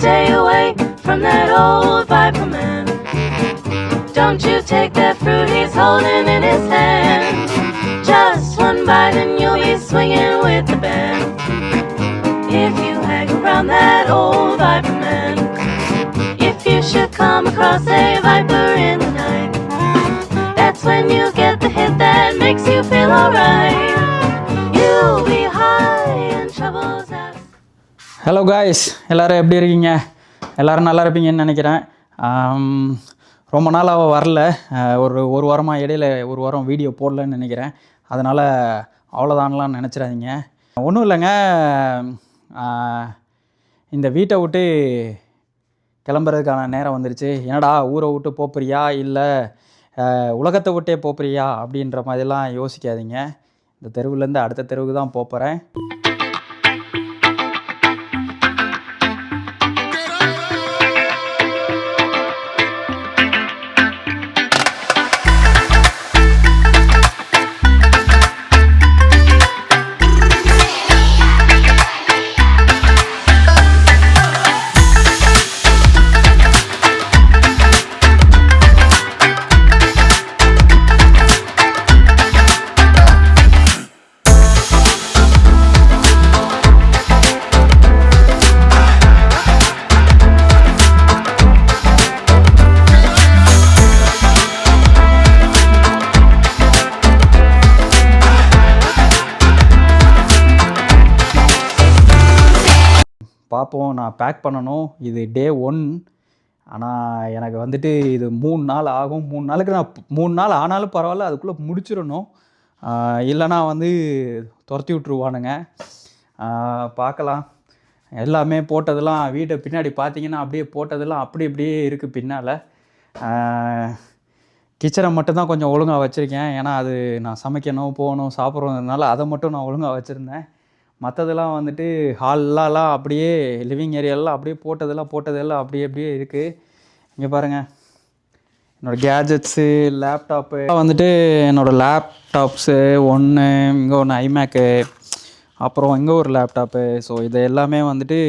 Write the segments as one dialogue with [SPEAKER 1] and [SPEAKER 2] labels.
[SPEAKER 1] stay away from that old Viper man. Don't you take that fruit he's holding in his hand. Just one bite and you'll be swinging with the band. If you hang around that old Viper man, if you should come across a viper in the night, that's when you get the hit that makes you feel alright. You'll be high and troubles out.
[SPEAKER 2] Hello guys, எல்லோரும் எப்படி இருக்கீங்க? எல்லோரும் நல்லா இருப்பீங்கன்னு நினைக்கிறேன். ரொம்ப நாளாக வரல, ஒரு வாரமாக இடையில ஒரு வாரம் வீடியோ போடலன்னு நினைக்கிறேன். அதனால் அவ்வளோதான்லாம் நினச்சிடாதீங்க. ஒன்றும் இல்லைங்க, இந்த வீட்டை விட்டு கிளம்புறதுக்கான நேரம் வந்துருச்சு. என்னடா ஊரை விட்டு போப்பிரியா இல்லை உலகத்தை விட்டே போப்பிரியா அப்படின்ற மாதிரிலாம் யோசிக்காதீங்க. இந்த தெருவுலேருந்து அடுத்த தெருவுக்கு தான் போகிறேன். பார்ப்போம், நான் பேக் பண்ணணும். இது டே 1. ஆனால் எனக்கு வந்துட்டு இது 3 நாள் ஆகும். 3 நாளுக்கு நான் 3 நாள் ஆனாலும் பரவாயில்ல, அதுக்குள்ளே முடிச்சிடணும். இல்லைனா வந்து துரத்தி விட்ருவானுங்க. பார்க்கலாம். எல்லாமே போட்டதெல்லாம் வீட்டை பின்னாடி பார்த்தீங்கன்னா அப்படியே போட்டதெல்லாம் அப்படி இப்படியே இருக்குது பின்னால். கிச்சனை மட்டும்தான் கொஞ்சம் ஒழுங்காக வச்சுருக்கேன். ஏன்னா அது நான் சமைக்கணும், போகணும், சாப்பிட்றதுனால அதை மட்டும் நான் ஒழுங்காக வச்சுருந்தேன். மற்றதெல்லாம் வந்துட்டு ஹால்லாம் அப்படியே லிவிங் ஏரியாலாம் அப்படியே போட்டதெல்லாம் அப்படியே இருக்குது. இங்கே பாருங்கள், என்னோடய கேஜெட்ஸு, லேப்டாப்பு வந்துட்டு என்னோடய லேப்டாப்ஸு ஒன்று, இங்கே ஒன்று ஐமேக்கு, அப்புறம் இங்கே ஒரு லேப்டாப்பு. ஸோ இது எல்லாமே வந்துட்டு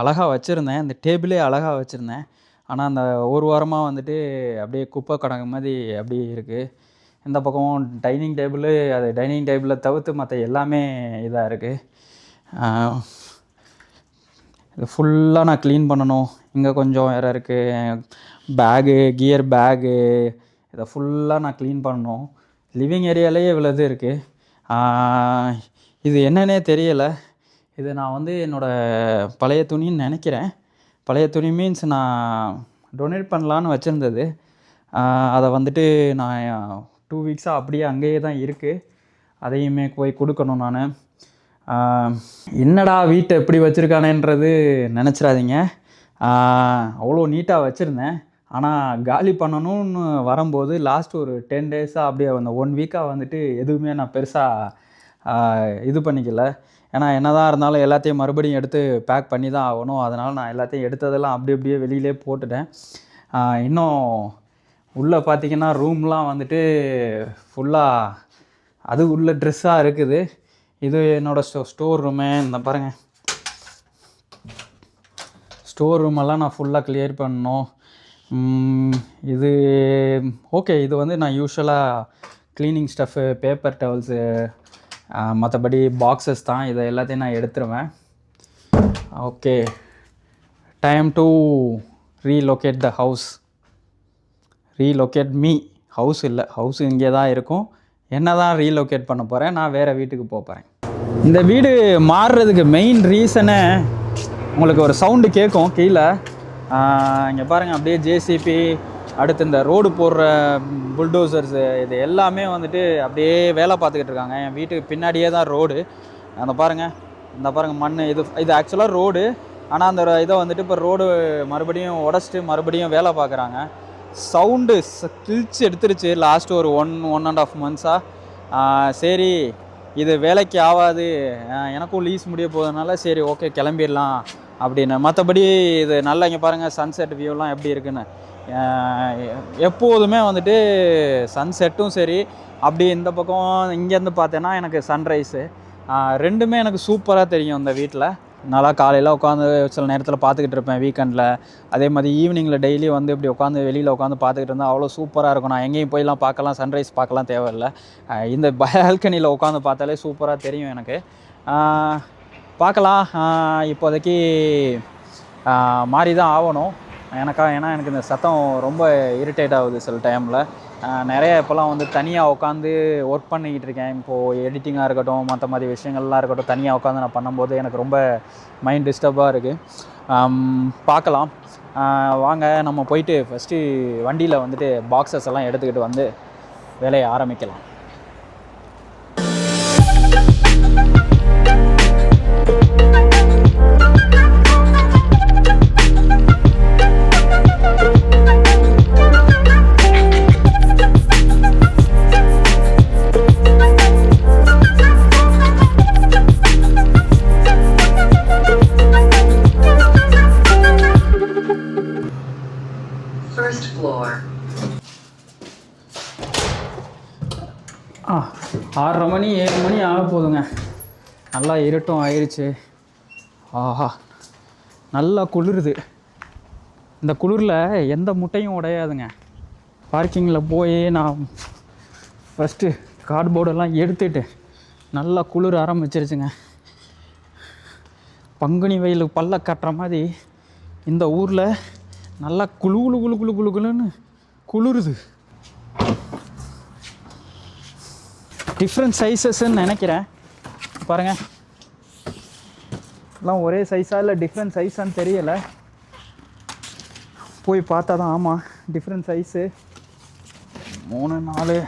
[SPEAKER 2] அழகாக வச்சுருந்தேன். இந்த டேபிளே அழகாக வச்சுருந்தேன். ஆனால் அந்த ஒரு வாரமாக வந்துட்டு அப்படியே குப்பை கடங்கு மாதிரி அப்படியே இருக்குது. இந்த பக்கம் டைனிங் டேபிள், அது டைனிங் டேபிளை தவிர்த்து மற்ற எல்லாமே இதாக இருக்குது. இது ஃபுல்லாக நான் க்ளீன் பண்ணணும். இங்கே கொஞ்சம் வேறு இருக்குது. பேகு, கியர் பேகு, இதை ஃபுல்லாக நான் க்ளீன் பண்ணணும். லிவிங் ஏரியாலேயே இவ்வளோ இது இருக்குது. இது என்னன்னே தெரியலை. இது நான் வந்து என்னோடய பழைய துணின்னு நினைக்கிறேன். பழைய துணி மீன்ஸ் நான் டொனேட் பண்ணலான்னு வச்சுருந்தது. அதை வந்துட்டு நான் 2 வீக்ஸாக அப்படியே அங்கேயே தான் இருக்குது. அதையுமே போய் கொடுக்கணும். நான் என்னடா வீட்டை எப்படி வச்சுருக்கானேன்றது நினச்சிடாதீங்க. அவ்வளோ நீட்டாக வச்சுருந்தேன். ஆனால் காலி பண்ணணும்னு வரும்போது லாஸ்ட் ஒரு 10 டேஸாக அப்படியே அந்த 1 வீக்காக வந்துட்டு எதுவுமே நான் பெருசாக இது பண்ணிக்கல. ஏன்னா என்ன தான் இருந்தாலும் எல்லாத்தையும் மறுபடியும் எடுத்து பேக் பண்ணி தான் ஆகணும். அதனால் நான் எல்லாத்தையும் எடுத்ததெல்லாம் அப்படியே வெளியிலே போட்டுட்டேன். இன்னும் உள்ளே பார்த்திங்கன்னா ரூம்லாம் வந்துட்டு ஃபுல்லாக அது உள்ள ட்ரெஸ்ஸாக இருக்குது. இது என்னோடய ஸ்டோர் ரூமு. இந்த பாருங்கள், ஸ்டோர் ரூமெல்லாம் நான் ஃபுல்லாக கிளியர் பண்ணணும். இது ஓகே. இது வந்து நான் யூஸ்வலாக க்ளீனிங் ஸ்டஃப்பு, பேப்பர் டவல்ஸு, மற்றபடி பாக்ஸஸ் தான். இதை எல்லாத்தையும் நான் எடுத்துருவேன். Okay, time to relocate the house. Relocate me. House இல்லை, ஹவுஸ் இங்கே தான் இருக்கும். என்ன தான் ரீலொகேட் பண்ண போகிறேன். நான் வேறு வீட்டுக்கு போகிறேன். இந்த வீடு மாறுறதுக்கு மெயின் ரீசனு உங்களுக்கு ஒரு சவுண்டு கேட்கும் கீழே. இங்கே பாருங்கள், அப்படியே ஜேசிபி, அடுத்து இந்த ரோடு போடுற புல்டோசர்ஸு, இது எல்லாமே வந்துட்டு அப்படியே வேலை பார்த்துக்கிட்டு இருக்காங்க. என் வீட்டுக்கு பின்னாடியே தான் ரோடு. அந்த பாருங்கள் மண். இது ஆக்சுவலாக ரோடு. ஆனால் அந்த இதை வந்துட்டு இப்போ ரோடு மறுபடியும் உடச்சிட்டு மறுபடியும் வேலை பார்க்குறாங்க. சவுண்டு கிழிச்சு எடுத்துருச்சு லாஸ்ட்டு ஒரு 1.5 months-ஆக. சரி, இது வேலைக்கு ஆகாது, எனக்கும் லீஸ் முடிய போகிறதுனால சரி ஓகே கிளம்பிடலாம் அப்படின்னு. மற்றபடி இது நல்லா இங்கே பாருங்கள் சன்செட் வியூலாம் எப்படி இருக்குன்னு. எப்போதுமே வந்துட்டு சன்செட்டும் சரி, அப்படி இந்த பக்கம் இங்கேருந்து பார்த்தேன்னா எனக்கு சன்ரைஸு, ரெண்டுமே எனக்கு சூப்பராக தெரியும் இந்த வீட்டில். நல்லா காலையில் உட்காந்து சில நேரத்தில் பார்த்துக்கிட்டு இருப்பேன் வீக்கெண்டில். அதே மாதிரி ஈவினிங்கில் டெய்லி வந்து இப்படி உட்காந்து வெளியில் உட்காந்து பார்த்துக்கிட்டு இருந்தால் அவ்வளோ சூப்பராக இருக்கும். நான் எங்கேயும் போயெலாம் பார்க்கலாம், சன்ரைஸ் பார்க்கலாம் தேவையில்லை. இந்த பால்கனியில் உட்காந்து பார்த்தாலே சூப்பராக தெரியும் எனக்கு. பார்க்கலாம். இப்போதைக்கு மாறி தான் ஆகணும் ஏன்னா எனக்கு இந்த சத்தம் ரொம்ப இரிட்டேட் ஆகுது சில டைமில். நிறைய இப்போலாம் வந்து தனியாக உட்காந்து ஒர்க் பண்ணிக்கிட்டு இருக்கேன். இப்போது எடிட்டிங்காக இருக்கட்டும், மற்ற மாதிரி விஷயங்கள்லாம் இருக்கட்டும், தனியாக உட்காந்து நான் பண்ணும்போது எனக்கு ரொம்ப மைண்ட் டிஸ்டர்பாக இருக்குது. பார்க்கலாம். வாங்க நம்ம போயிட்டு ஃபஸ்ட்டு வண்டியில் வந்துட்டு பாக்ஸஸ் எல்லாம் எடுத்துக்கிட்டு வந்து வேலையை ஆரம்பிக்கலாம்.
[SPEAKER 3] First floor.
[SPEAKER 2] 6:30 மணி 7 மணி ஆக போதுங்க. நல்லா இருட்டும் ஆயிடுச்சு. ஆஹா, நல்லா குளிருது. இந்த குளிரில் எந்த முட்டையும் உடையாதுங்க. பார்க்கிங்கில் போய் நான் ஃபஸ்ட்டு கார்ட்போர்டெல்லாம் எடுத்துட்டு நல்லா குளிர ஆரம்பிச்சிருச்சுங்க. பங்குனி வெயில் பல்ல கட்டுற மாதிரி இந்த ஊரில் நல்லா குளுன்னு குளிருது. டிஃப்ரெண்ட் சைஸஸ்ன்னு நினைக்கிறேன். பாருங்கள், எல்லாம் ஒரே சைஸாக இல்லை டிஃப்ரெண்ட் சைஸான்னு தெரியலை. போய் பார்த்தா தான். ஆமாம், டிஃப்ரெண்ட் சைஸு 3 4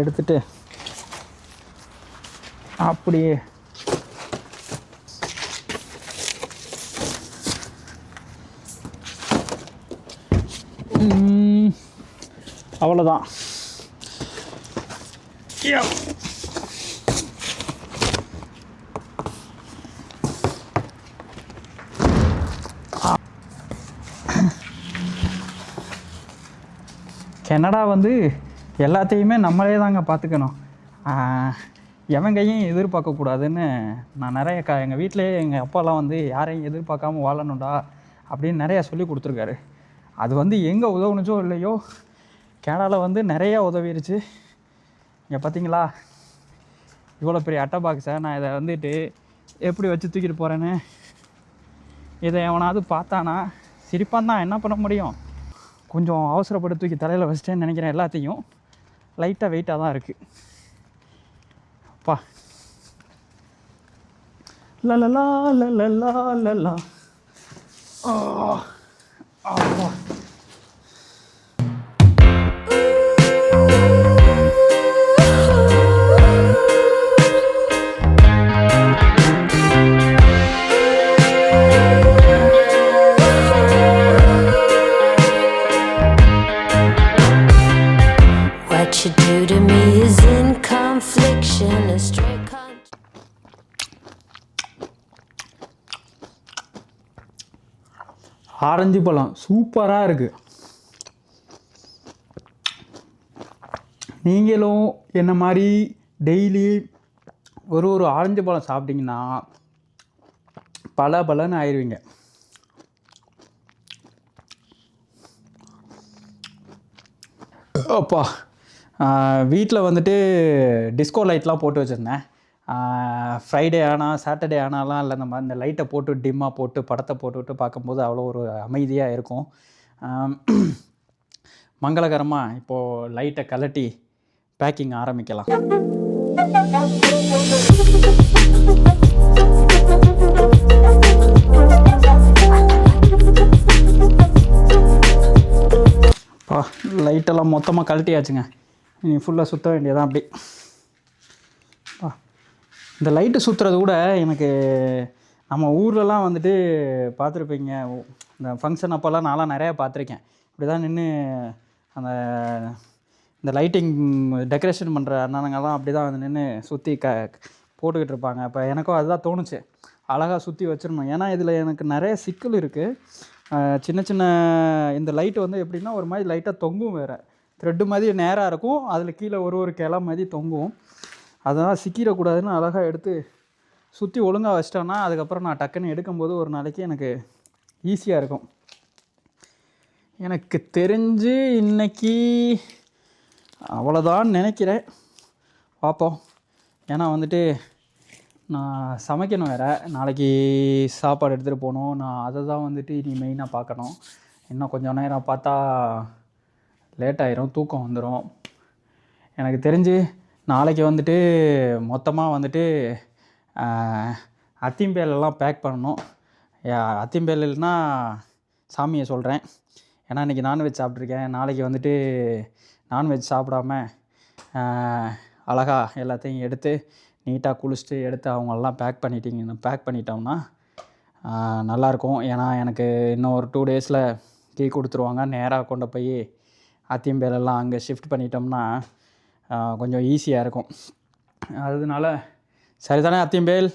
[SPEAKER 2] எடுத்துட்டு அப்படியே அவ்வளோதான். கனடா வந்து எல்லாத்தையுமே நம்மளே தாங்க பார்த்துக்கணும். எவன் கையும் எதிர்பார்க்கக்கூடாதுன்னு நான் நிறைய எங்கள் வீட்டிலே எங்கள் அப்பாலாம் வந்து யாரையும் எதிர்பார்க்காம வாழணும்டா அப்படின்னு நிறையா சொல்லி கொடுத்துருக்காரு. அது வந்து எங்கே உதவுனுச்சோ இல்லையோ, கனடாவில் வந்து நிறையா உதவிருச்சு. இங்கே பார்த்தீங்களா, இவ்வளோ பெரிய அட்டை பாக்ஸை நான் இதை வந்துட்டு எப்படி வச்சு தூக்கிட்டு போகிறேன்னு இதை எவனாவது பார்த்தானா சிரிப்பான் தான். என்ன பண்ண முடியும்? கொஞ்சம் அவசரப்பட்டு தூக்கி தலையில் வச்சிட்டேன்னு நினைக்கிறேன். எல்லாத்தையும் லைட்டாக வெயிட்டாக தான் இருக்குது. அப்பா, லலலா லலலா லலா.
[SPEAKER 1] What you do to me is in confliction, a straight
[SPEAKER 2] orange பழம் சூப்பராக இருக்குது. நீங்களும் என்ன மாதிரி டெய்லி ஒரு ஆரஞ்சு பழம் சாப்பிட்டிங்கன்னா பலன்னு ஆயிடுவீங்க. அப்பா, வீட்டில் வந்துட்டு டிஸ்கோ லைட்லாம் போட்டு வச்சுருந்தேன். ஃப்ரைடே ஆனால் சாட்டர்டே ஆனாலாம் இல்லை, இந்த மாதிரி இந்த லைட்டை போட்டு டிம்மாக போட்டு படத்தை போட்டுவிட்டு பார்க்கும்போது அவ்வளோ ஒரு அமைதியாக இருக்கும். மங்களகரமாக இப்போது லைட்டை கலட்டி பேக்கிங் ஆரம்பிக்கலாம். லைட்டெல்லாம் மொத்தமாக கழட்டியாச்சுங்க. இனி ஃபுல்லாக சுற்ற வேண்டியதான். அப்படி இந்த லைட்டு சுற்றுறது கூட எனக்கு நம்ம ஊர்லலாம் வந்துட்டு பார்த்துருப்பீங்க. இந்த ஃபங்க்ஷன் அப்போல்லாம் நான்லாம் நிறையா பார்த்துருக்கேன். இப்படி தான் நின்று அந்த இந்த லைட்டிங் டெக்கரேஷன் பண்ணுற அண்ணனுங்கெல்லாம் அப்படி தான் வந்து நின்று சுற்றி போட்டுக்கிட்டு இருப்பாங்க. இப்போ எனக்கும் அதுதான் தோணுச்சு, அழகாக சுற்றி வச்சிடணும். ஏன்னா இதில் எனக்கு நிறைய சிக்கல் இருக்குது. சின்ன சின்ன இந்த லைட்டு வந்து எப்படின்னா ஒரு மாதிரி லைட்டாக தொங்கும் வேறு. த்ரெட்டு மாதிரி நேராக இருக்கும், அதில் கீழே ஒரு கிளை மாதிரி தொங்கும். அதனால் சிக்கிடக்கூடாதுன்னு அழகாக எடுத்து சுற்றி ஒழுங்காக வச்சிட்டோன்னா அதுக்கப்புறம் நான் டக்குன்னு எடுக்கும்போது ஒரு நாளைக்கு எனக்கு ஈஸியாக இருக்கும். எனக்கு தெரிஞ்சு இன்றைக்கி அவ்வளோதான் நினைக்கிறேன், பார்ப்போம். ஏன்னா வந்துட்டு நான் சமைக்கணும் வேறு, நாளைக்கு சாப்பாடு எடுத்துகிட்டு போகணும். நான் அதை தான் வந்துட்டு இனி மெயினாக பார்க்கணும். இன்னும் கொஞ்சம் நேரம் பார்த்தா லேட் ஆயிரும், தூக்கம் வந்துடும். எனக்கு தெரிஞ்சு நாளைக்கு வந்துட்டு மொத்தமாக வந்துட்டு அத்திம்பேலெல்லாம் பேக் பண்ணணும். அத்திம்பேலுன்னா சாமியை சொல்கிறேன், ஏன்னா இன்றைக்கி நான்வெஜ் சாப்பிட்ருக்கேன். நாளைக்கு வந்துட்டு நான்வெஜ் சாப்பிடாம அழகாக எல்லாத்தையும் எடுத்து நீட்டாக குளிச்சுட்டு எடுத்து அவங்களெல்லாம் பேக் பண்ணிட்டோம்னா நல்லாயிருக்கும். ஏன்னா எனக்கு இன்னும் ஒரு 2 டேஸில் கீ கொடுத்துருவாங்க. நேராக கொண்டு போய் அத்திம்பேலெல்லாம் அங்கே ஷிஃப்ட் பண்ணிட்டோம்னா கொஞ்சம் ஈஸியாக இருக்கும். அதனால சரிதானே அத்திம்பேல்?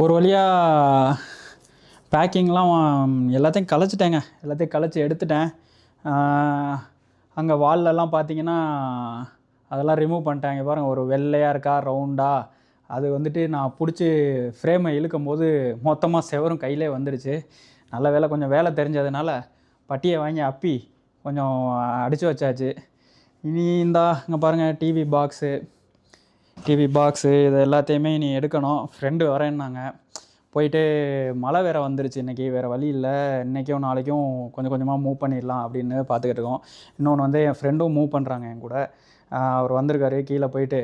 [SPEAKER 2] ஒரு வழியாக பேக்கிங்லாம் எல்லாத்தையும் கலைச்சிட்டேங்க, எல்லாத்தையும் கலைச்சி எடுத்துட்டேன். அங்கே வால்லெல்லாம் பார்த்தீங்கன்னா அதெல்லாம் ரிமூவ் பண்ணிட்டாங்க. பாருங்கள், ஒரு வெள்ளையாக இருக்கா ரவுண்டாக, அது வந்துட்டு நான் பிடிச்சி ஃப்ரேமை இழுக்கும் போது மொத்தமாக செவரும் கையிலே வந்துடுச்சு. நல்ல வேலை, கொஞ்சம் வேலை தெரிஞ்சதுனால பட்டியை வாங்கி அப்பி கொஞ்சம் அடித்து வச்சாச்சு. இனி இங்கே பாருங்கள், டிவி பாக்ஸு இது எல்லாத்தையுமே இனி எடுக்கணும். ஃப்ரெண்டு வரேன்னாங்க. போயிட்டு மழை வேறு வந்துருச்சு இன்றைக்கி, வேறு வழி இல்லை. இன்றைக்கும் நாளைக்கும் கொஞ்சம் கொஞ்சமாக மூவ் பண்ணிடலாம் அப்படின்னு பார்த்துக்கிட்டு இருக்கோம். இன்னொன்று வந்து என் ஃப்ரெண்டும் மூவ் பண்ணுறாங்க என் கூட. அவர் வந்திருக்காரு. கீழே போயிட்டு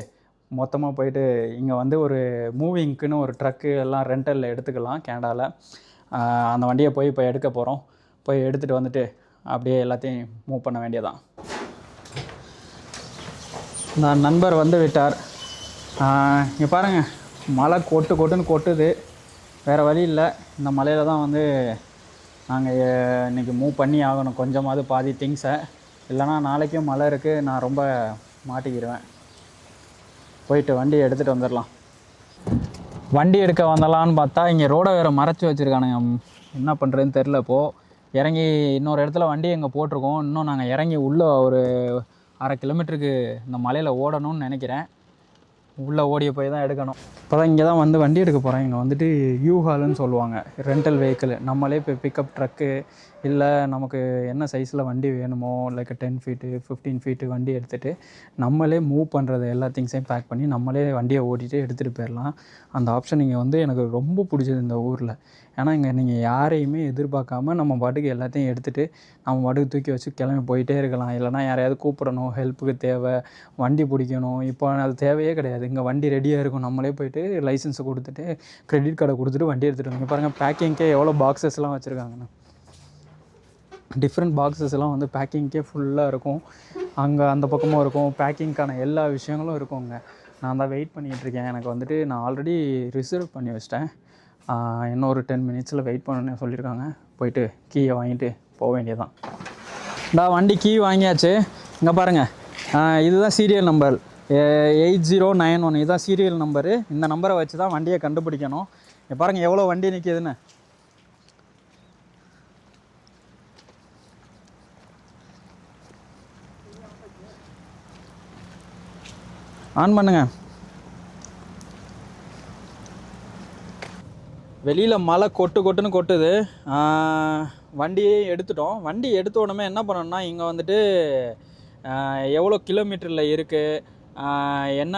[SPEAKER 2] மொத்தமாக போயிட்டு இங்கே வந்து ஒரு மூவிங்க்குன்னு ஒரு ட்ரக்கு எல்லாம் ரெண்டலில் எடுத்துக்கலாம் கேனடாவில். அந்த வண்டியை போய் இப்போ எடுக்க போகிறோம். போய் எடுத்துகிட்டு வந்துட்டு அப்படியே எல்லாத்தையும் மூவ் பண்ண வேண்டியதான். நான் நண்பர் வந்து விட்டார். இங்கே பாருங்கள், மழை கொட்டுன்னு கொட்டுது. வேறு வழி இல்லை, இந்த மழையில் தான் வந்து நாங்கள் இன்றைக்கி மூவ் பண்ணி ஆகணும் கொஞ்சமாவது பாதி திங்ஸை. இல்லைனா நாளைக்கும் மழை இருக்குது, நான் ரொம்ப மாட்டிக்கிடுவேன். போயிட்டு வண்டியை எடுத்துகிட்டு வந்துடலாம். வண்டி எடுக்க வந்தலான்னு பார்த்தா இங்கே ரோடை வேறு மறைச்சி வச்சுருக்கானுங்க. என்ன பண்ணுறதுன்னு தெரில. இப்போது இறங்கி இன்னொரு இடத்துல வண்டி எங்கே போட்டிருக்கோம். இன்னும் நாங்கள் இறங்கி உள்ளே ஒரு 1/2 கிலோமீட்டருக்கு இந்த மலையில் ஓடணும்னு நினைக்கிறேன். உள்ளே ஓடிய போய் தான் எடுக்கணும். இப்போ தான் இங்கே தான் வந்து வண்டி எடுக்க போகிறேன். இங்கே வந்துட்டு யூஹால்னு சொல்லுவாங்க, ரெண்டல் வெஹிக்கிள். நம்மளே இப்போ பிக்கப் ட்ரக்கு இல்லை நமக்கு என்ன சைஸில் வண்டி வேணுமோ, லைக் 10 ஃபீட்டு 15 ஃபீட்டு வண்டி எடுத்துகிட்டு நம்மளே மூவ் பண்ணுறது எல்லா திங்ஸையும் பேக் பண்ணி நம்மளே வண்டியை ஓட்டிகிட்டு எடுத்துகிட்டு போயிடலாம். அந்த ஆப்ஷன் இங்கே வந்து எனக்கு ரொம்ப பிடிச்சது இந்த ஊரில். ஏன்னா இங்கே நீங்கள் யாரையுமே எதிர்பார்க்காம நம்ம பாட்டுக்கு எல்லாத்தையும் எடுத்துகிட்டு நம்ம பாட்டுக்கு தூக்கி வச்சு கிளம்பி போயிட்டே இருக்கலாம். இல்லைனா யாரையாவது கூப்பிடணும், ஹெல்ப்புக்கு தேவை, வண்டி பிடிக்கணும், இப்போ அது தேவையே கிடையாது. இங்கே வண்டி ரெடியாக இருக்கும். நம்மளே போய்ட்டு லைசன்ஸை கொடுத்துட்டு கிரெடிட் கார்டை கொடுத்துட்டு வண்டி எடுத்துகிட்டு வந்து பாருங்கள். பேக்கிங்க்கே எவ்வளோ பாக்ஸஸ்லாம் வச்சுருக்காங்கண்ணா. டிஃப்ரெண்ட் பாக்ஸஸ் எல்லாம் வந்து பேக்கிங்க்கே ஃபுல்லாக இருக்கும். அங்கே அந்த பக்கமும் இருக்கும், பேக்கிங்க்கான எல்லா விஷயங்களும் இருக்குங்க. நான் தான் வெயிட் பண்ணிகிட்ருக்கேன். எனக்கு வந்துட்டு நான் ஆல்ரெடி ரிசர்வ் பண்ணி வச்சிட்டேன். இன்னும் ஒரு 10 மினிட்ஸில் வெயிட் பண்ணணுன்னு சொல்லியிருக்காங்க. போயிட்டு கீயை வாங்கிட்டு போக வேண்டியதான். வண்டி கீ வாங்கியாச்சு. இங்கே பாருங்கள், இதுதான் சீரியல் நம்பர் 8091. இதுதான் சீரியல் நம்பரு. இந்த நம்பரை வச்சு தான் வண்டியை கண்டுபிடிக்கணும். இங்கே பாருங்கள் எவ்வளோ வண்டி நிற்கிதுன்னு. ஆன் பண்ணுங்க. வெளியில் மழை கொட்டுன்னு கொட்டுது. வண்டியே எடுத்துட்டோம். வண்டி எடுத்த உடனே என்ன பண்ணோம்னா, இங்கே வந்துட்டு எவ்வளோ கிலோமீட்டரில் இருக்குது, என்ன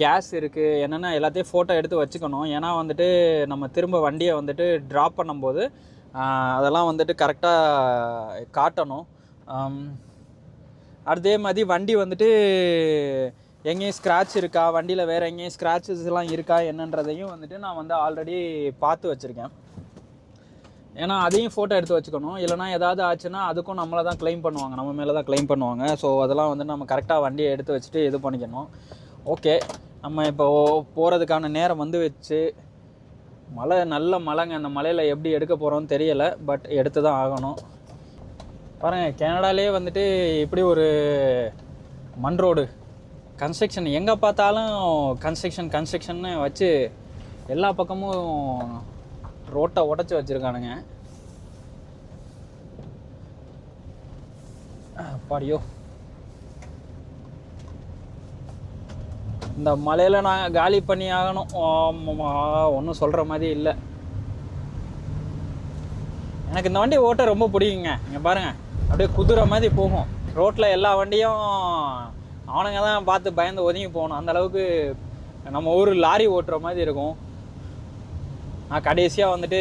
[SPEAKER 2] கேஸ் இருக்குது, என்னென்ன எல்லாத்தையும் ஃபோட்டோ எடுத்து வச்சுக்கணும். ஏன்னா வந்துட்டு நம்ம திரும்ப வண்டியை வந்துட்டு ட்ராப் பண்ணும்போது அதெல்லாம் வந்துட்டு கரெக்டாக காட்டணும். அதே மாதிரி வண்டி வந்துட்டு எங்கேயும் ஸ்க்ராட்ச் இருக்கா, வண்டியில் வேறு எங்கேயும் ஸ்க்ராச்சஸ்லாம் இருக்கா என்னன்றதையும் வந்துட்டு நான் வந்து ஆல்ரெடி பார்த்து வச்சுருக்கேன். ஏன்னா அதையும் ஃபோட்டோ எடுத்து வச்சுக்கணும். இல்லைனா ஏதாவது ஆச்சுன்னா அதுக்கும் நம்மளை தான் க்ளைம் பண்ணுவாங்க, நம்ம மேலே தான் க்ளைம் பண்ணுவாங்க. ஸோ அதெல்லாம் வந்து நம்ம கரெக்டாக வண்டியை எடுத்து வச்சுட்டு இது பண்ணிக்கணும். ஓகே, நம்ம இப்போ போகிறதுக்கான நேரம் வந்து வச்சு, மழை நல்ல மழைங்க. அந்த மலையில் எப்படி எடுக்க போகிறோன்னு தெரியலை, பட் எடுத்து தான் ஆகணும். பாருங்கள், கனடாலே வந்துட்டு இப்படி ஒரு மண் ரோடு கன்ஸ்ட்ரக்ஷன், எங்கே பார்த்தாலும் கன்ஸ்ட்ரக்ஷன்னு வச்சு எல்லா பக்கமும் ரோட்டை உடச்சி வச்சுருக்கானுங்க. பாடியோ, இந்த மலையில் நாங்கள் காலி பண்ணி ஆகணும். ஒன்றும் சொல்கிற மாதிரி இல்லை. எனக்கு இந்த வண்டி ஓட்ட ரொம்ப பிடிக்குங்க. இங்கே பாருங்கள், அப்படியே குதிரை மாதிரி போகும் ரோட்டில். எல்லா வண்டியும் அவனுங்க தான் பார்த்து பயந்து ஒதுங்கி போகணும். அந்தளவுக்கு நம்ம ஊர் லாரி ஓட்டுற மாதிரி இருக்கும். நான் கடைசியாக வந்துட்டு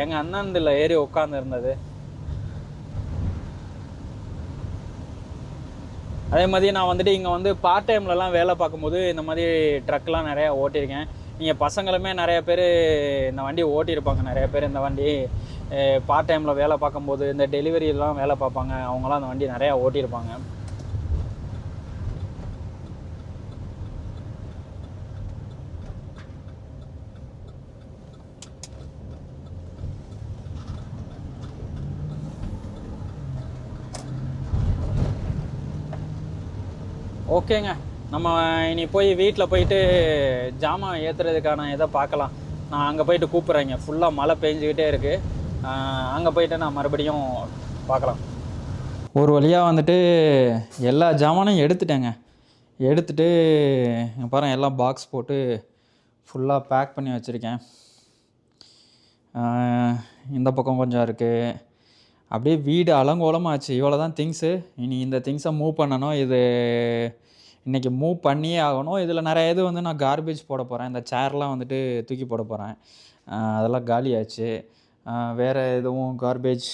[SPEAKER 2] எங்கள் அண்ணன் இதில் ஏறி உட்காந்துருந்தது. அதே மாதிரி நான் வந்துட்டு இங்கே வந்து பார்ட் டைம்லலாம் வேலை பார்க்கும்போது இந்த மாதிரி ட்ரக்லாம் நிறையா ஓட்டியிருக்கேன். நீங்கள் பசங்களுமே நிறைய பேர் இந்த வண்டி ஓட்டியிருப்பாங்க. நிறைய பேர் இந்த வண்டி பார்ட் டைமில் வேலை பார்க்கும்போது, இந்த டெலிவரியெலாம் வேலை பார்ப்பாங்க, அவங்களாம் அந்த வண்டி நிறையா ஓட்டியிருப்பாங்க. ஓகேங்க, நம்ம இனி போய் வீட்டில் போயிட்டு ஜாமான் ஏற்றுறதுக்கான இதை பார்க்கலாம். நான் அங்கே போயிட்டு கூப்பிட்றேங்க. ஃபுல்லாக மழை பெஞ்சிக்கிட்டே இருக்குது. அங்கே போயிட்டு நான் மறுபடியும் பார்க்கலாம். ஒரு வழியாக வந்துட்டு எல்லா ஜாமானையும் எடுத்துட்டேங்க. எடுத்துகிட்டு பாருங்கள், எல்லாம் பாக்ஸ் போட்டு ஃபுல்லாக பேக் பண்ணி வச்சுருக்கேன். இந்த பக்கம் கொஞ்சம் இருக்குது. அப்படியே வீடு அலங்கோலமாச்சு. இவ்வளோ தான் திங்ஸு. இனி இந்த திங்ஸை மூவ் பண்ணணும். இது இன்றைக்கி மூவ் பண்ணியே ஆகணும். இதில் நிறைய இது வந்து நான் கார்பேஜ் போட போகிறேன். இந்த சேர்லாம் வந்துட்டு தூக்கி போட போகிறேன். அதெல்லாம் காலியாச்சு. வேறு எதுவும் கார்பேஜ்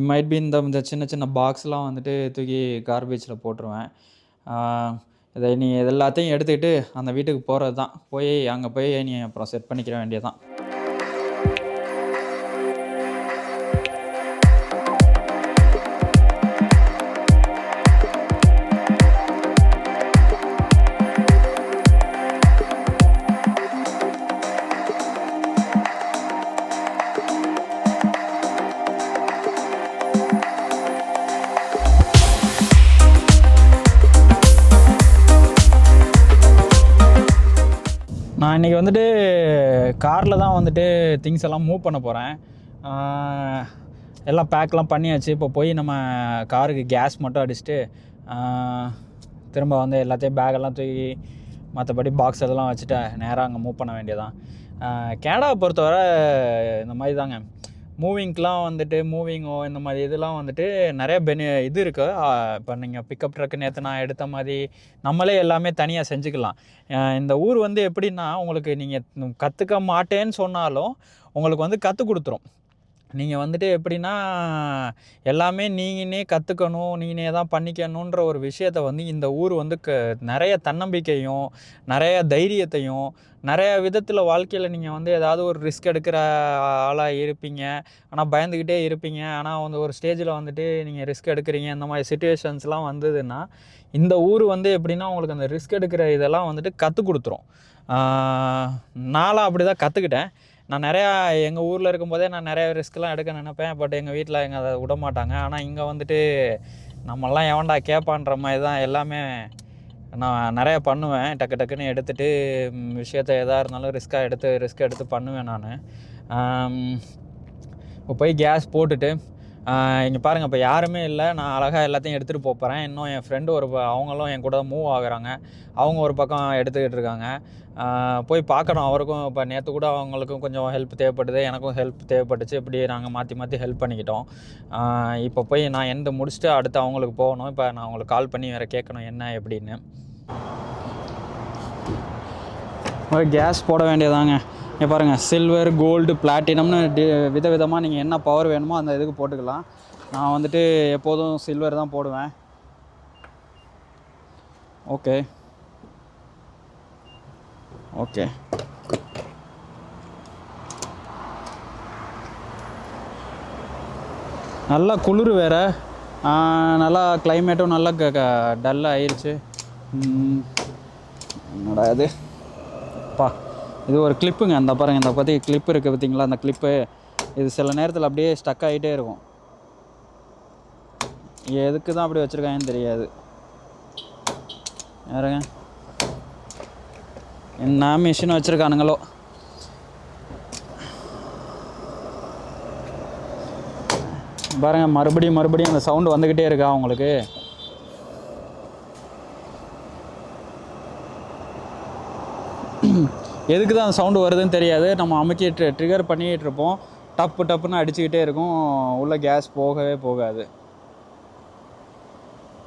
[SPEAKER 2] மைட் பி இந்த சின்ன சின்ன பாக்ஸ்லாம் வந்துட்டு தூக்கி கார்பேஜில் போட்டுருவேன். இதை நீ எல்லாத்தையும் எடுத்துக்கிட்டு அந்த வீட்டுக்கு போகிறது தான். போய் அங்கே போய் நீ அப்புறம் செட் பண்ணிக்கிற வேண்டியதான். நான் இன்றைக்கி வந்துட்டு காரில் தான் வந்துட்டு திங்ஸ் எல்லாம் மூவ் பண்ண போகிறேன். எல்லாம் பேக்லாம் பண்ணியாச்சு. இப்போ போய் நம்ம காருக்கு கேஸ் மட்டும் அடிச்சுட்டு திரும்ப வந்து எல்லாத்தையும் பேக்கெல்லாம் தூக்கி மற்றபடி பாக்ஸ் இதெல்லாம் வச்சுட்டு நேராக அங்கே மூவ் பண்ண வேண்டியதான். கனடாவை பொறுத்தவரை இந்த மாதிரி தாங்க. மூவிங்க்கெலாம் வந்துட்டு மூவிங்கோ இந்த மாதிரி இதெல்லாம் வந்துட்டு நிறைய இது இருக்குது. இப்போ நீங்கள் பிக்கப் ட்ரக்கு நேற்று நான் எடுத்த மாதிரி நம்மளே எல்லாமே தனியாக செஞ்சுக்கலாம். இந்த ஊர் வந்து எப்படின்னா, உங்களுக்கு நீங்கள் கற்றுக்க மாட்டேன்னு சொன்னாலும் உங்களுக்கு வந்து கற்றுக் கொடுத்துரும். நீங்கள் வந்துட்டு எப்படின்னா, எல்லாமே நீங்களே கற்றுக்கணும், நீங்களே தான் பண்ணிக்கணுன்ற ஒரு விஷயத்த வந்து இந்த ஊர் வந்து நிறைய தன்னம்பிக்கையும் நிறைய தைரியத்தையும் நிறைய விதத்தில் வாழ்க்கையில் நீங்கள் வந்து ஏதாவது ஒரு ரிஸ்க் எடுக்கிற ஆளாக இருப்பீங்க. ஆனால் பயந்துக்கிட்டே இருப்பீங்க. ஆனால் வந்து ஒரு ஸ்டேஜில் வந்துட்டு நீங்கள் ரிஸ்க் எடுக்கிறீங்க. இந்த மாதிரி சிச்சுவேஷன்ஸ்லாம் வந்ததுன்னா இந்த ஊர் வந்து எப்படின்னா உங்களுக்கு அந்த ரிஸ்க் எடுக்கிற இதெல்லாம் வந்துட்டு கற்றுக் கொடுத்துரும். நான்லாம் அப்படி தான் கற்றுக்கிட்டேன். நான் நிறையா எங்கள் ஊரில் இருக்கும்போதே நான் நிறையா ரிஸ்க்லாம் எடுக்க நினைப்பேன். பட் எங்கள் வீட்டில் அதை விட மாட்டாங்க. ஆனால் இங்கே வந்துட்டு நம்மளாம் எவன்டா கேட்பான்ற மாதிரி தான் எல்லாமே நான் நிறையா பண்ணுவேன். டக்கு டக்குன்னு எடுத்துகிட்டு விஷயத்த எதாக இருந்தாலும் ரிஸ்க் எடுத்து பண்ணுவேன் நான். இப்போ போய் கேஸ் போட்டுட்டு இங்கே பாருங்கள், இப்போ யாருமே இல்லை. நான் அழகாக எல்லாத்தையும் எடுத்துகிட்டு போகிறேன். இன்னும் என் ஃப்ரெண்டு அவங்களும் என் கூட மூவ் ஆகுறாங்க. அவங்க ஒரு பக்கம் எடுத்துக்கிட்டு இருக்காங்க. போய் பார்க்கணும். அவருக்கும் இப்போ நேற்று கூட அவங்களுக்கும் கொஞ்சம் ஹெல்ப் தேவைப்படுது, எனக்கும் ஹெல்ப் தேவைப்பட்டுச்சு. இப்படி நாங்கள் மாற்றி ஹெல்ப் பண்ணிக்கிட்டோம். இப்போ போய் நான் முடிச்சுட்டு அடுத்து அவங்களுக்கு போகணும். இப்போ நான் அவங்களுக்கு கால் பண்ணி வேறு கேட்கணும் என்ன எப்படின்னு. கேஸ் போட வேண்டியதாங்க. இங்கே பாருங்கள், சில்வர், கோல்டு, பிளாட்டினம்னு விதவிதமாக நீங்கள் என்ன பவர் வேணுமோ அந்த இதுக்கு போட்டுக்கலாம். நான் வந்துட்டு எப்போதும் சில்வர் தான் போடுவேன். ஓகே நல்லா குளிர் வேறு, நல்லா கிளைமேட்டும் நல்லா டல்லாக ஆயிடுச்சு. என்னடா இது பா, இது ஒரு கிளிப்புங்க. அந்த பாருங்கள், இந்த பற்றி கிளிப்பு இருக்குது பார்த்தீங்களா, அந்த கிளிப்பு இது சில நேரத்தில் அப்படியே ஸ்டக் ஆகிட்டே இருக்கும். எதுக்கு தான் அப்படி வச்சுருக்காங்கன்னு தெரியாது. யாருங்க என்ன மிஷின் வச்சுருக்கானுங்களோ. பாருங்கள், மறுபடியும் அந்த சவுண்டு வந்துக்கிட்டே இருக்கா உங்களுக்கு. எதுக்கு தான் அந்த சவுண்டு வருதுன்னு தெரியாது. நம்ம அமைக்கி ட்ரிகர் பண்ணிகிட்டு இருப்போம், டப்புன்னு அடிச்சுக்கிட்டே இருக்கும், உள்ளே கேஸ் போகவே போகாது.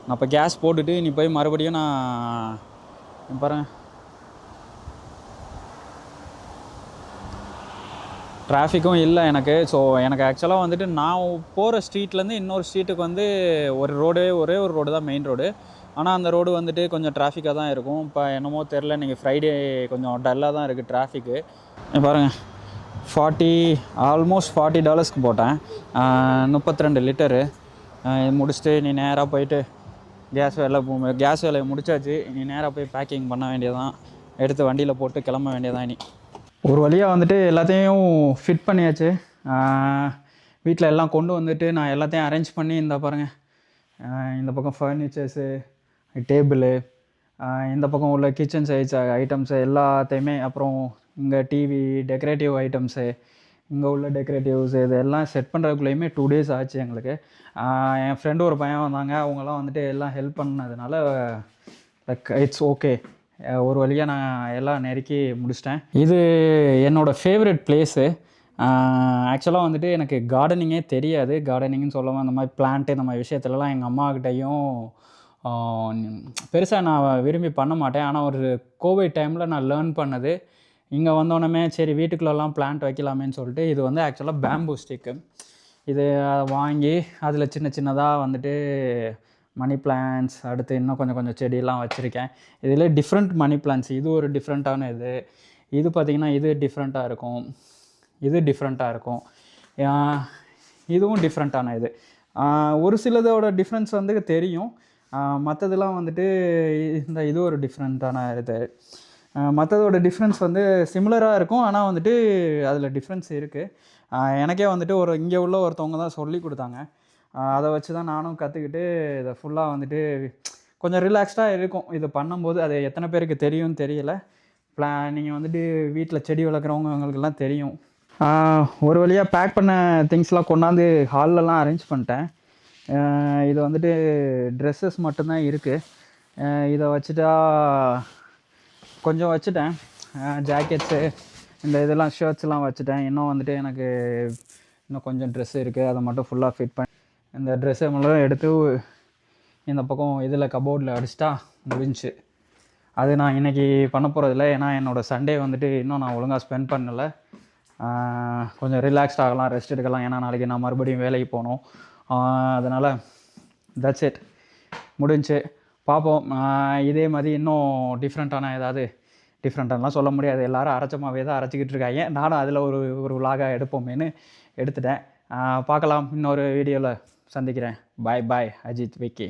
[SPEAKER 2] நான் இப்போ கேஸ் போட்டுட்டு நீ போய் மறுபடியும் நான் பாருங்கள், டிராஃபிக்கும் இல்லை எனக்கு. ஸோ எனக்கு ஆக்சுவலாக வந்துட்டு நான் போகிற ஸ்ட்ரீட்லேருந்து இன்னொரு ஸ்ட்ரீட்டுக்கு வந்து ஒரே ஒரு ரோடு தான் மெயின் ரோடு. ஆனால் அந்த ரோடு வந்துட்டு கொஞ்சம் டிராஃபிக்காக தான் இருக்கும். இப்போ என்னமோ தெரில, இன்றைக்கி ஃப்ரைடே கொஞ்சம் டல்லாக தான் இருக்குது டிராஃபிக்கு. பாருங்கள், ஆல்மோஸ்ட் $40 போட்டேன், 32 லிட்டரு. முடிச்சுட்டு நீ நேராக போயிட்டு கேஸ் வேலையை முடிச்சாச்சு. நீ நேராக போய் பேக்கிங் பண்ண வேண்டியதான், எடுத்து வண்டியில் போட்டு கிளம்ப வேண்டியதான். இனி ஒரு வழியாக வந்துட்டு எல்லாத்தையும் ஃபிட் பண்ணியாச்சு. வீட்டில் எல்லாம் கொண்டு வந்துட்டு நான் எல்லாத்தையும் அரேஞ்ச் பண்ணி, இந்த பாருங்கள், இந்த பக்கம் ஃபர்னிச்சர்ஸு, டேபிளு, இந்த பக்கம் உள்ள கிச்சன் சைஸ் ஐட்டம்ஸு எல்லாத்தையுமே, அப்புறம் இங்கே டிவி டெக்கரேட்டிவ் ஐட்டம்ஸு, இங்கே உள்ள டெக்கரேட்டிவ்ஸு, இதெல்லாம் செட் பண்ணுறதுக்குள்ளேயுமே 2 days ஆச்சு எங்களுக்கு. என் ஃப்ரெண்டு ஒரு பையன் வந்தாங்க, அவங்களாம் வந்துட்டு எல்லாம் ஹெல்ப் பண்ணதுனால இட்ஸ் ஓகே. ஒரு வழியாக நான் எல்லாம் நெருக்கி முடிச்சிட்டேன். இது என்னோடய ஃபேவரட் பிளேஸு. ஆக்சுவலாக வந்துட்டு எனக்கு கார்டனிங்கே தெரியாது. கார்டனிங்னு சொல்லாமல் அந்த மாதிரி பிளான்ட்டு இந்த மாதிரி விஷயத்துலலாம் எங்கள் அம்மாக்கிட்டையும் பெருசாக நான் விரும்பி பண்ண மாட்டேன். ஆனால் ஒரு கோவிட் டைமில் நான் லேர்ன் பண்ணது. இங்கே வந்தோடனே சரி வீட்டுக்குள்ளெல்லாம் பிளான்ட் வைக்கலாமேன்னு சொல்லிட்டு, இது வந்து ஆக்சுவலாக பேம்பூ ஸ்டிக்கு. இது வாங்கி அதில் சின்னதாக வந்துட்டு மணி பிளான்ட்ஸ், அடுத்து இன்னும் கொஞ்சம் செடியெல்லாம் வச்சுருக்கேன். இதில் டிஃப்ரெண்ட் மணி பிளான்ட்ஸ், இது ஒரு டிஃப்ரெண்ட்டான இது பார்த்திங்கன்னா இது டிஃப்ரெண்ட்டாக இருக்கும், இது டிஃப்ரெண்ட்டாக இருக்கும், இதுவும் டிஃப்ரெண்ட்டான ஒரு சிலதோட டிஃப்ரென்ஸ் வந்து தெரியும். மற்றதெல்லாம் வந்துட்டு இது ஒரு டிஃப்ரெண்ட்டான மற்றதோட டிஃப்ரென்ஸ் வந்து சிமிலராக இருக்கும், ஆனால் வந்துட்டு அதில் டிஃப்ரென்ஸ் இருக்குது. எனக்கே வந்துட்டு இங்கே உள்ள ஒருத்தவங்க தான் சொல்லி கொடுத்தாங்க. அதை வச்சு தான் நானும் கற்றுக்கிட்டு இதை ஃபுல்லாக வந்துட்டு கொஞ்சம் ரிலாக்ஸ்டாக இருக்கும் இது பண்ணும்போது. அது எத்தனை பேருக்கு தெரியும்னு தெரியல. நீங்கள் வந்துட்டு வீட்டில் செடி வளர்க்குறவங்களுக்கெல்லாம் தெரியும். ஒரு வழியாக பேக் பண்ண திங்ஸ்லாம் கொண்டாந்து ஹால்லலாம் அரேஞ்ச் பண்ணிட்டேன். இது வந்துட்டு ட்ரெஸ்ஸஸ் மட்டும்தான் இருக்குது. இதை வச்சுட்டா கொஞ்சம் வச்சுட்டேன். ஜாக்கெட்ஸு, இந்த இதெல்லாம் ஷர்ட்ஸ்லாம் வச்சுட்டேன். இன்னும் வந்துட்டு எனக்கு இன்னும் கொஞ்சம் ட்ரெஸ்ஸு இருக்குது, அதை மட்டும் ஃபுல்லாக ஃபிட் பண்ணி இந்த ட்ரெஸ்ஸை மட்டும் எடுத்து இந்த பக்கம் இதில் கபோர்டில் அடிச்சிட்டா முடிஞ்சு. அது நான் இன்றைக்கி பண்ண போகிறதில்ல, ஏன்னா என்னோடய சண்டே வந்துட்டு இன்னும் நான் ஒழுங்காக ஸ்பெண்ட் பண்ணலை. கொஞ்சம் ரிலாக்ஸ்ட் ஆகலாம், ரெஸ்ட் எடுக்கலாம், ஏன்னா நாளைக்கு நான் மறுபடியும் வேலைக்கு போகணும். அதனால் தட்ஸ் இட், முடிஞ்சு. பார்ப்போம், இதே மாதிரி இன்னும் டிஃப்ரெண்ட்டானலாம் சொல்ல முடியாது, எல்லோரும் அரைச்சமாகவே தான் அரைச்சிக்கிட்டு இருக்காங்க. நானும் அதில் ஒரு விலாகாக எடுப்போமேன்னு எடுத்துட்டேன். பார்க்கலாம், இன்னொரு வீடியோவில் சந்திக்கிறேன். பாய் அஜித் விக்கி.